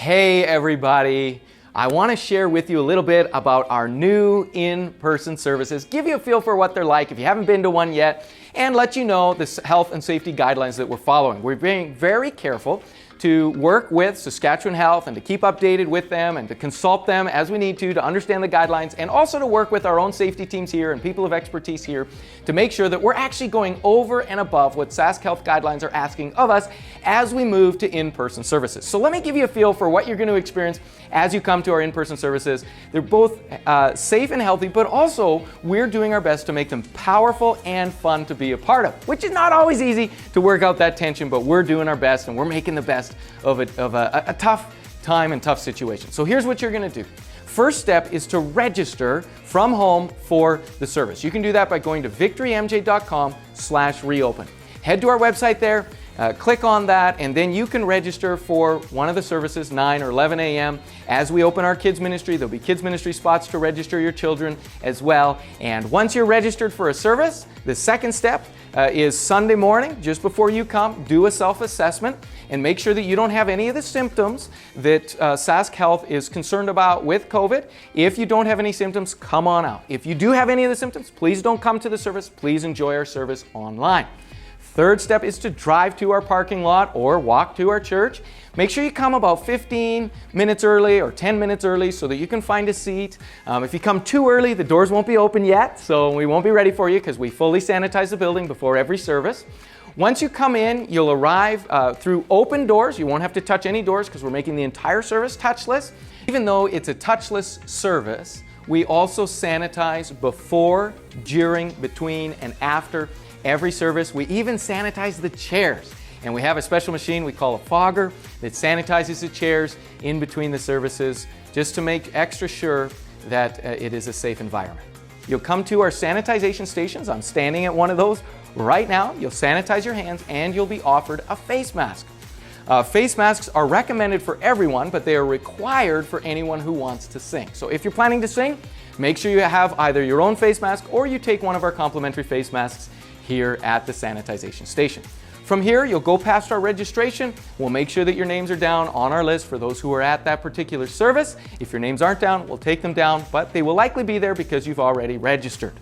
Hey everybody, I want to share with you a little bit about our new in-person services, give you a feel for what they're like if you haven't been to one yet, and let you know the health and safety guidelines that we're following. We're being very careful to work with Saskatchewan Health and to keep updated with them and to consult them as we need to understand the guidelines, and also to work with our own safety teams here and people of expertise here to make sure that we're actually going over and above what Sask Health guidelines are asking of us as we move to in-person services. So let me give you a feel for what you're going to experience as you come to our in-person services. They're both safe and healthy, but also we're doing our best to make them powerful and fun to be a part of, which is not always easy to work out that tension, but we're doing our best and we're making the best of a tough time and tough situation. So here's what you're going to do. First step is to register from home for the service. You can do that by going to victorymj.com/reopen. Head to our website there, click on that, and then you can register for one of the services, 9 or 11 a.m. As we open our kids ministry, there'll be kids ministry spots to register your children as well. And once you're registered for a service, the second step is Sunday morning, just before you come, do a self-assessment and make sure that you don't have any of the symptoms that Sask Health is concerned about with COVID. If you don't have any symptoms, come on out. If you do have any of the symptoms, please don't come to the service. Please enjoy our service online. Third step is to drive to our parking lot or walk to our church. Make sure you come about 15 minutes early or 10 minutes early so that you can find a seat. If you come too early, the doors won't be open yet, so we won't be ready for you because we fully sanitize the building before every service. Once you come in, you'll arrive through open doors. You won't have to touch any doors because we're making the entire service touchless. Even though it's a touchless service, we also sanitize before, during, between, and after every service. We even sanitize the chairs. And we have a special machine we call a fogger that sanitizes the chairs in between the services just to make extra sure that it is a safe environment. You'll come to our sanitization stations. I'm standing at one of those right now. You'll sanitize your hands and you'll be offered a face mask. Face masks are recommended for everyone, but they are required for anyone who wants to sing. So if you're planning to sing, make sure you have either your own face mask or you take one of our complimentary face masks here at the sanitization station. From here, you'll go past our registration. We'll make sure that your names are down on our list for those who are at that particular service. If your names aren't down, we'll take them down, but they will likely be there because you've already registered.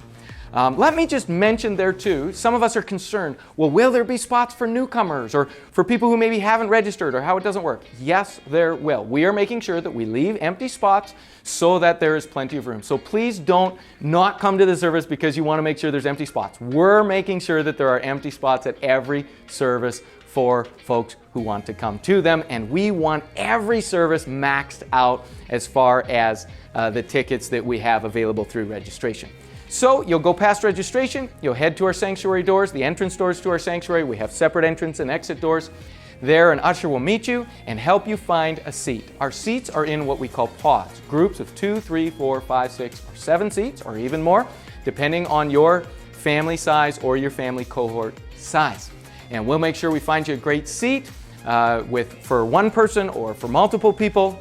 Let me just mention there too, some of us are concerned, well, will there be spots for newcomers or for people who maybe haven't registered or how it doesn't work? Yes, there will. We are making sure that we leave empty spots so that there is plenty of room. So please don't not come to the service because you want to make sure there's empty spots. We're making sure that there are empty spots at every service for folks who want to come to them, and we want every service maxed out as far as the tickets that we have available through registration. So you'll go past registration, you'll head to our sanctuary doors, the entrance doors to our sanctuary. We have separate entrance and exit doors. There, an usher will meet you and help you find a seat. Our seats are in what we call pods, groups of 2, 3, 4, 5, 6, or 7 seats, or even more, depending on your family size or your family cohort size. And we'll make sure we find you a great seat for one person or for multiple people,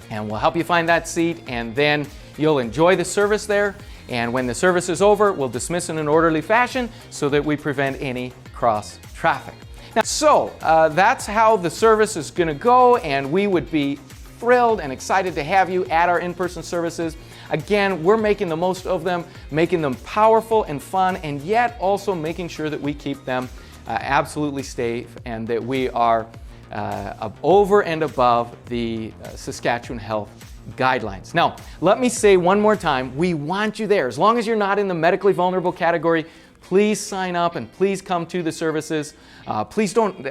and we'll help you find that seat, and then you'll enjoy the service there. And when the service is over, we'll dismiss in an orderly fashion so that we prevent any cross traffic. Now, so that's how the service is going to go, and we would be thrilled and excited to have you at our in-person services. Again, we're making the most of them, making them powerful and fun, and yet also making sure that we keep them absolutely safe and that we are over and above the Saskatchewan Health guidelines. Now, let me say one more time, we want you there. As long as you're not in the medically vulnerable category, please sign up and please come to the services. Please don't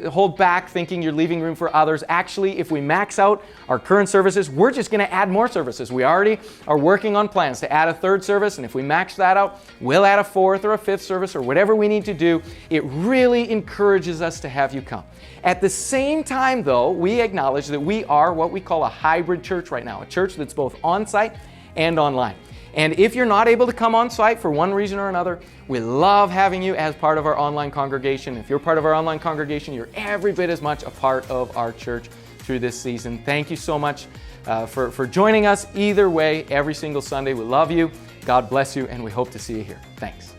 hold back thinking you're leaving room for others. Actually, if we max out our current services, we're just going to add more services. We already are working on plans to add a third service, and if we max that out, we'll add a fourth or a fifth service or whatever we need to do. It really encourages us to have you come. At the same time, though, we acknowledge that we are what we call a hybrid church right now, a church that's both on-site and online. And if you're not able to come on site for one reason or another, we love having you as part of our online congregation. If you're part of our online congregation, you're every bit as much a part of our church through this season. Thank you so much for joining us either way every single Sunday. We love you. God bless you, and we hope to see you here. Thanks.